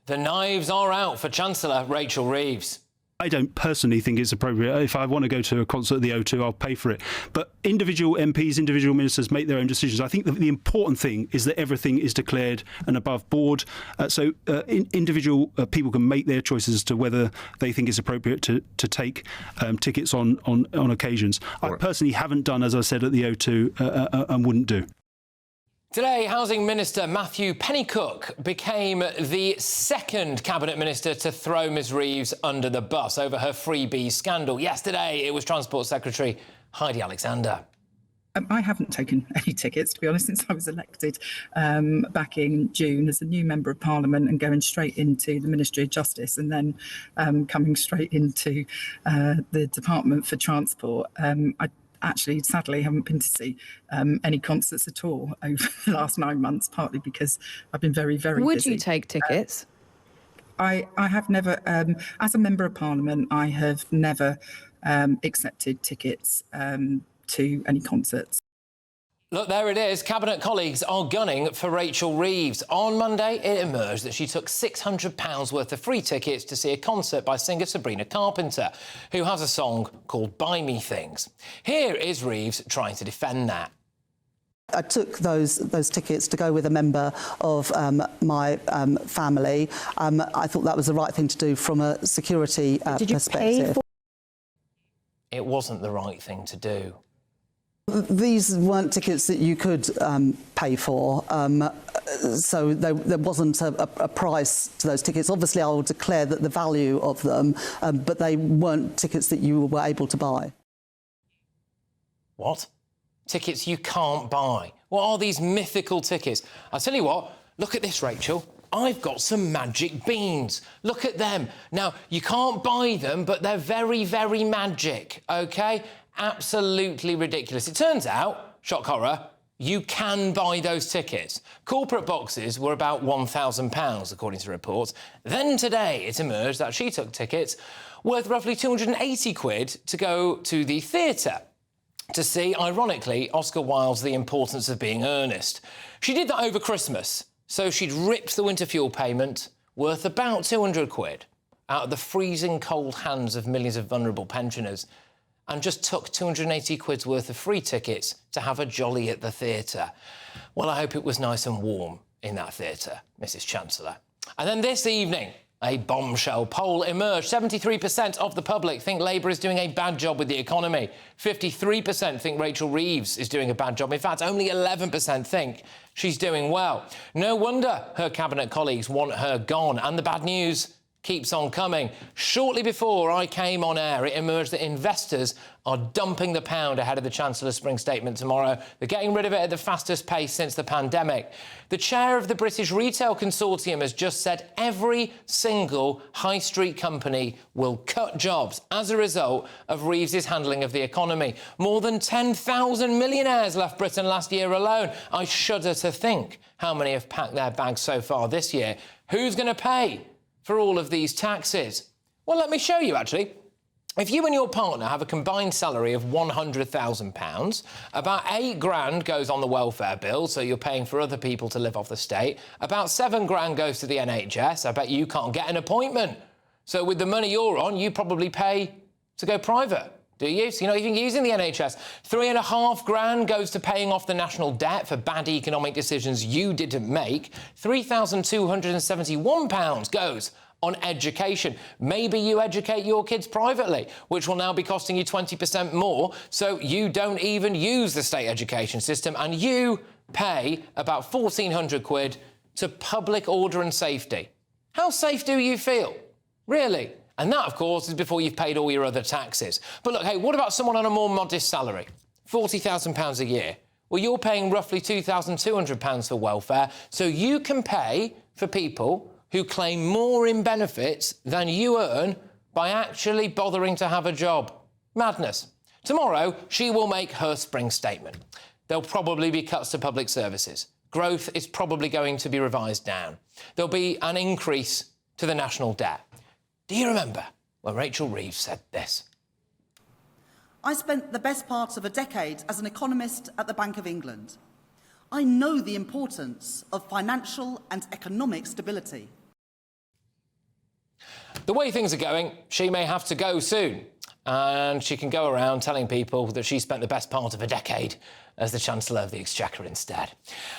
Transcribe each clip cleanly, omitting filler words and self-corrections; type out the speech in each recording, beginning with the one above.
The knives are out for Chancellor Rachel Reeves. I don't personally think it's appropriate. If I want to go to a concert at the O2, I'll pay for it. But individual MPs, individual ministers make their own decisions. I think that the important thing is that everything is declared and above board. So individual people can make their choices as to whether they think it's appropriate to take tickets on occasions. I personally haven't done, as I said, at the O2 and wouldn't do. Today, Housing Minister Matthew Pennycook became the second Cabinet Minister to throw Ms Reeves under the bus over her freebie scandal. Yesterday, it was Transport Secretary Heidi Alexander. I haven't taken any tickets, to be honest, since I was elected back in June as a new Member of Parliament and going straight into the Ministry of Justice and then coming straight into the Department for Transport. I actually, sadly, haven't been to see any concerts at all over the last 9 months, partly because I've been very, very busy. Would you take tickets? I have never, as a Member of Parliament, I have never accepted tickets to any concerts. Look, there it is. Cabinet colleagues are gunning for Rachel Reeves. On Monday, it emerged that she took £600 worth of free tickets to see a concert by singer Sabrina Carpenter, who has a song called Buy Me Things. Here is Reeves trying to defend that. I took those tickets to go with a member of my family. I thought that was the right thing to do from a security perspective. It wasn't the right thing to do. These weren't tickets that you could pay for, so there wasn't a price to those tickets. Obviously, I will declare that the value of them, but they weren't tickets that you were able to buy. What? Tickets you can't buy? What are these mythical tickets? I'll tell you what, look at this, Rachel. I've got some magic beans. Look at them. Now, you can't buy them, but they're very, very magic, OK? Absolutely ridiculous. It turns out, shock horror, you can buy those tickets. Corporate boxes were about £1,000, according to reports. Then today it emerged that she took tickets worth roughly 280 quid to go to the theatre to see, ironically, Oscar Wilde's The Importance of Being Earnest. She did that over Christmas, so she'd ripped the winter fuel payment worth about 200 quid out of the freezing cold hands of millions of vulnerable pensioners and just took 280 quid's worth of free tickets to have a jolly at the theatre. Well, I hope it was nice and warm in that theatre, Mrs Chancellor. And then this evening, a bombshell poll emerged. 73% of the public think Labour is doing a bad job with the economy. 53% think Rachel Reeves is doing a bad job. In fact, only 11% think she's doing well. No wonder her Cabinet colleagues want her gone. And the bad news keeps on coming. Shortly before I came on air, it emerged that investors are dumping the pound ahead of the Chancellor's spring statement tomorrow. They're getting rid of it at the fastest pace since the pandemic. The chair of the British Retail Consortium has just said every single high street company will cut jobs as a result of Reeves's handling of the economy. More than 10,000 millionaires left Britain last year alone. I shudder to think how many have packed their bags so far this year. Who's going to pay for all of these taxes? Well, let me show you, actually. If you and your partner have a combined salary of £100,000, about £8,000 goes on the welfare bill, so you're paying for other people to live off the state. About £7,000 goes to the NHS. I bet you can't get an appointment. So with the money you're on, you probably pay to go private, do you? So you're not even using the NHS. £3,500 goes to paying off the national debt for bad economic decisions you didn't make. £3,271 goes on education. Maybe you educate your kids privately, which will now be costing you 20% more, so you don't even use the state education system, and you pay about 1,400 quid to public order and safety. How safe do you feel? Really? And that, of course, is before you've paid all your other taxes. But look, hey, what about someone on a more modest salary? £40,000 a year. Well, you're paying roughly £2,200 for welfare, so you can pay for people who claim more in benefits than you earn by actually bothering to have a job. Madness. Tomorrow, she will make her spring statement. There'll probably be cuts to public services. Growth is probably going to be revised down. There'll be an increase to the national debt. Do you remember when Rachel Reeves said this? I spent the best part of a decade as an economist at the Bank of England. I know the importance of financial and economic stability. The way things are going, she may have to go soon. And she can go around telling people that she spent the best part of a decade as the Chancellor of the Exchequer instead.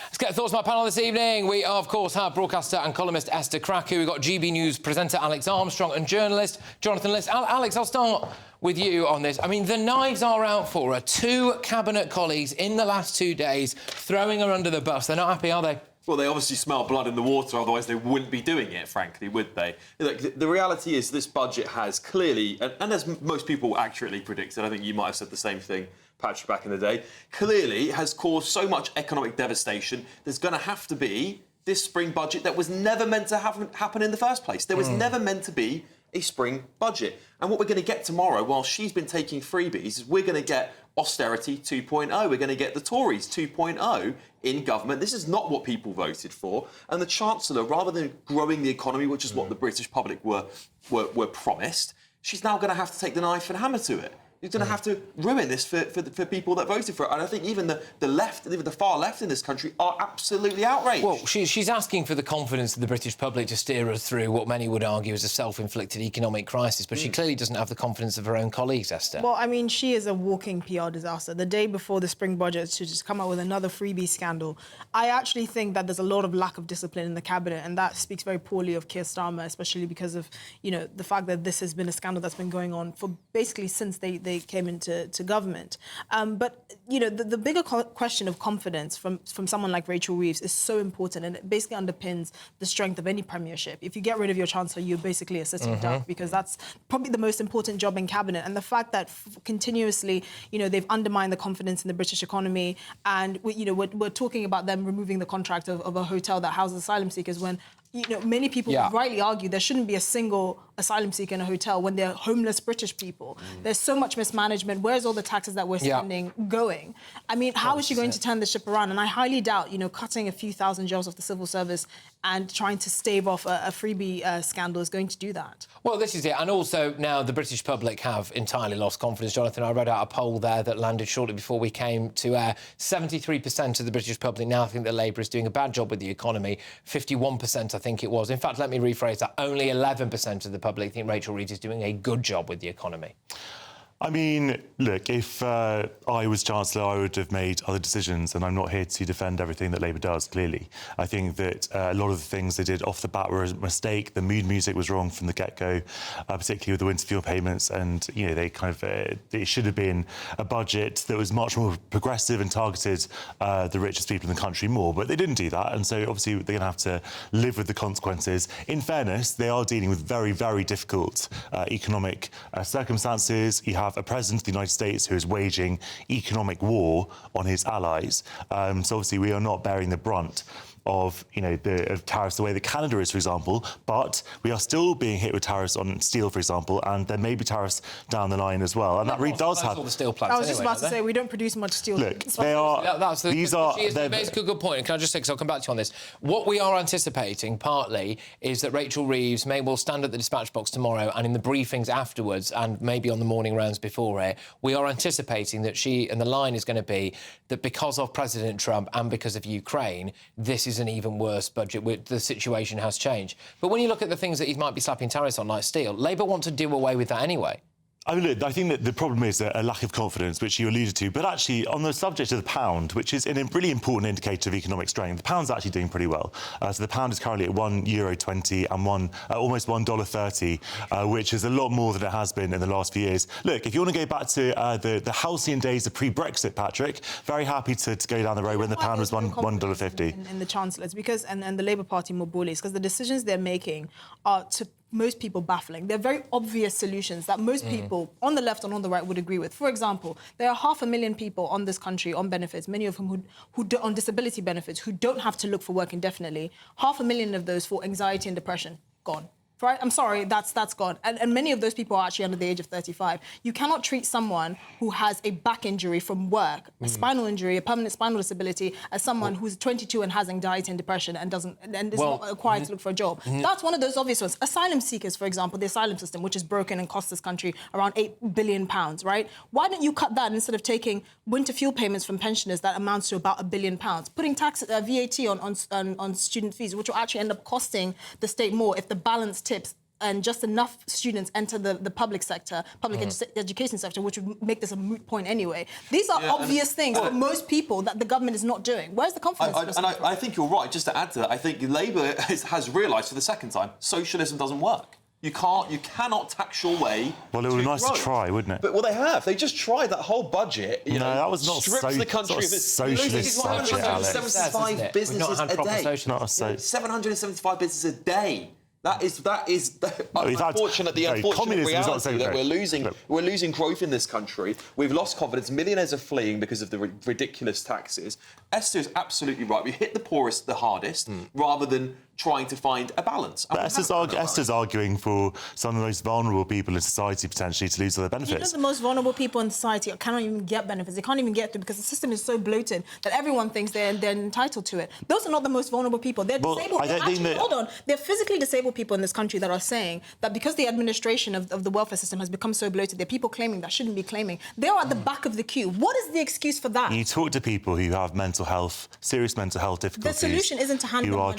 Let's get thoughts from our panel this evening. We, of course, have broadcaster and columnist Esther Kraku. We've got GB News presenter Alex Armstrong and journalist Jonathan Liss. Alex, I'll start with you on this. I mean, the knives are out for her. 2 cabinet colleagues in the last 2 days throwing her under the bus. They're not happy, are they? Well, they obviously smell blood in the water, otherwise they wouldn't be doing it, frankly, would they? Look, the reality is this budget has clearly, and as most people accurately predicted, I think you might have said the same thing, Patrick, back in the day, clearly has caused so much economic devastation, there's going to have to be this spring budget that was never meant to happen in the first place. There was never meant to be a spring budget. And what we're going to get tomorrow, while she's been taking freebies, is we're going to get austerity 2.0. We're going to get the Tories 2.0 in government. This is not what people voted for. And the Chancellor, rather than growing the economy, which is what the British public were promised, she's now going to have to take the knife and hammer to it. He's going to have to ruin this for people that voted for it. And I think even the left, even the far left in this country, are absolutely outraged. Well, she's asking for the confidence of the British public to steer us through what many would argue is a self-inflicted economic crisis, but she clearly doesn't have the confidence of her own colleagues, Esther. Well, I mean, she is a walking PR disaster. The day before the spring budget, to just come out with another freebie scandal. I actually think that there's a lot of lack of discipline in the cabinet, and that speaks very poorly of Keir Starmer, especially because of, you know, the fact that this has been a scandal that's been going on for basically since they came into government. But, you know, the bigger question of confidence from someone like Rachel Reeves is so important, and it basically underpins the strength of any premiership. If you get rid of your Chancellor, you're basically a sitting duck, because that's probably the most important job in cabinet. And the fact that continuously, you know, they've undermined the confidence in the British economy, and, you know, we're talking about them removing the contract of a hotel that houses asylum seekers when, you know, many people rightly argue there shouldn't be a single asylum seeker in a hotel when they're homeless British people. There's so much mismanagement. Where's all the taxes that we're spending going? I mean, how is she going to turn the ship around? And I highly doubt, you know, cutting a few thousand jobs off the civil service and trying to stave off a freebie scandal is going to do that. Well, this is it. And also now the British public have entirely lost confidence. Jonathan, I read out a poll there that landed shortly before we came to air. 73% of the British public now think that Labour is doing a bad job with the economy. 51%, I think it was. In fact, let me rephrase that. Only 11% of the public think Rachel Reeves is doing a good job with the economy. I mean, look, if I was Chancellor, I would have made other decisions, and I'm not here to defend everything that Labour does, clearly. I think that a lot of the things they did off the bat were a mistake. The mood music was wrong from the get-go, particularly with the winter fuel payments, and, you know, they kind of... it should have been a budget that was much more progressive and targeted the richest people in the country more, but they didn't do that, and so obviously they're going to have to live with the consequences. In fairness, they are dealing with very, very difficult economic circumstances. You have a president of the United States who is waging economic war on his allies. So obviously we are not bearing the brunt of, you know, of tariffs the way that Canada is, for example, but we are still being hit with tariffs on steel, for example, and there may be tariffs down the line as well. And that really does have... all the steel plants I was just about to say, we don't produce much steel. Look, they are... These are... It's a good point. Can I just say, because I'll come back to you on this. What we are anticipating, partly, is that Rachel Reeves will stand at the dispatch box tomorrow, and in the briefings afterwards, and maybe on the morning rounds before it, we are anticipating that and the line is going to be that because of President Trump and because of Ukraine, this is an even worse budget. The situation has changed. But when you look at the things that he might be slapping tariffs on, like steel, Labour want to do away with that anyway. I mean, look, I think that the problem is a lack of confidence, which you alluded to. But actually, on the subject of the pound, which is a really important indicator of economic strength, the pound's actually doing pretty well. So the pound is currently at €1.20 and almost $1.30, which is a lot more than it has been in the last few years. Look, if you want to go back to the halcyon days of pre-Brexit, Patrick, very happy to go down the road when the pound was $1.50. In the Chancellors, because and the Labour Party more broadly, because the decisions they're making are to most people baffling. They're very obvious solutions that most people on the left and on the right would agree with. For example, there are 500,000 people on this country on benefits, many of whom on disability benefits, who don't have to look for work indefinitely. 500,000 of those for anxiety and depression, gone. Right? I'm sorry, that's gone. And many of those people are actually under the age of 35. You cannot treat someone who has a back injury from work, a spinal injury, a permanent spinal disability, as someone who's 22 and has anxiety and depression and is not required to look for a job. That's one of those obvious ones. Asylum seekers, for example, the asylum system, which is broken and costs this country around £8 billion, right? Why don't you cut that instead of taking winter fuel payments from pensioners that amounts to about £1 billion, putting VAT on student fees, which will actually end up costing the state more if the balance tips and just enough students enter the public sector, education sector, which would make this a moot point anyway. These are obvious things for most people that the government is not doing. Where's the confidence? I think you're right. Just to add to that, I think Labour has realised for the second time socialism doesn't work. You cannot tax your way. Well, it would be nice to try, wouldn't it? But they have. They just tried that whole budget. You know, that was not strips the country of its socialist budget, Alex. 775 businesses a day. 775 businesses a day. That is the unfortunate reality that we're losing growth in this country. We've lost confidence. Millionaires are fleeing because of the ridiculous taxes. Esther is absolutely right. We hit the poorest the hardest rather than trying to find a balance. But Esther's arguing for some of the most vulnerable people in society potentially to lose all their benefits. You know, the most vulnerable people in society cannot even get benefits. They can't even get through because the system is so bloated that everyone thinks they're entitled to it. Those are not the most vulnerable people. They're disabled. Hold on. They're physically disabled people in this country that are saying that because the administration of the welfare system has become so bloated, there are people claiming that shouldn't be claiming. They're at the back of the queue. What is the excuse for that? You talk to people who have serious mental health difficulties. The solution isn't to hand them money.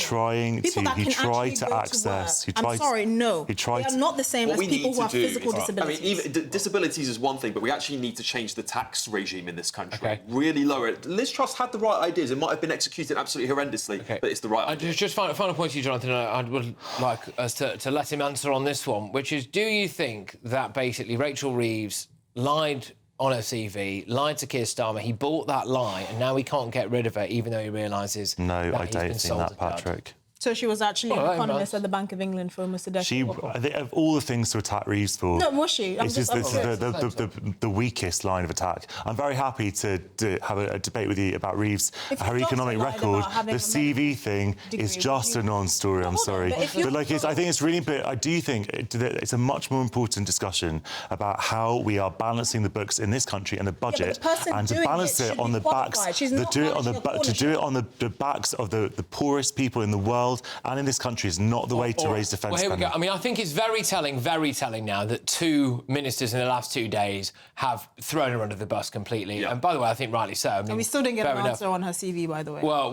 Who try to access. I'm sorry, no. They are not the same as people who have physical disabilities. I mean, even disabilities is one thing, but we actually need to change the tax regime in this country. Really lower it. Liz Truss had the right ideas. It might have been executed absolutely horrendously, but it's the right idea. Just final point to you, Jonathan. I would like us to let him answer on this one, which is, do you think that basically Rachel Reeves lied on her CV, lied to Keir Starmer, he bought that lie, and now he can't get rid of it, even though he realises No, I don't think that, Patrick. So she was actually an economist at the Bank of England for almost a decade. I think of all the things to attack Reeves for... No, was she? This is the weakest line of attack. I'm very happy to have a debate with you about Reeves, her economic record. The CV thing is just a non-story, I'm sorry. I think it's really... But I do think it's a much more important discussion about how we are balancing the books in this country and the budget, and to balance it on the backs... To do it on the backs of the poorest people in the world and in this country is not the way to raise defence spending. Well, here we go. I mean, I think it's very telling now that two ministers in the last 2 days have thrown her under the bus completely. Yeah. And by the way, I think rightly so. I mean, and we still didn't get an answer on her CV, by the way. Well,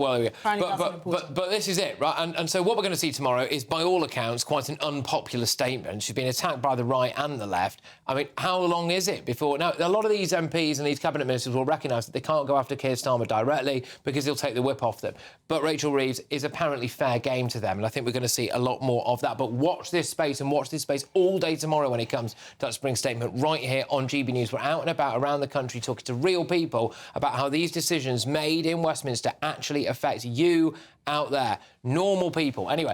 but this is it, right? And so what we're going to see tomorrow is, by all accounts, quite an unpopular statement. She's been attacked by the right and the left. I mean, how long is it before... Now, a lot of these MPs and these cabinet ministers will recognise that they can't go after Keir Starmer directly because he'll take the whip off them. But Rachel Reeves is apparently fair game to them, and I think we're going to see a lot more of that. But watch this space, and watch this space all day tomorrow when it comes to that spring statement right here on GB News. We're out and about around the country talking to real people about how these decisions made in Westminster actually affect you out there, normal people. Anyway,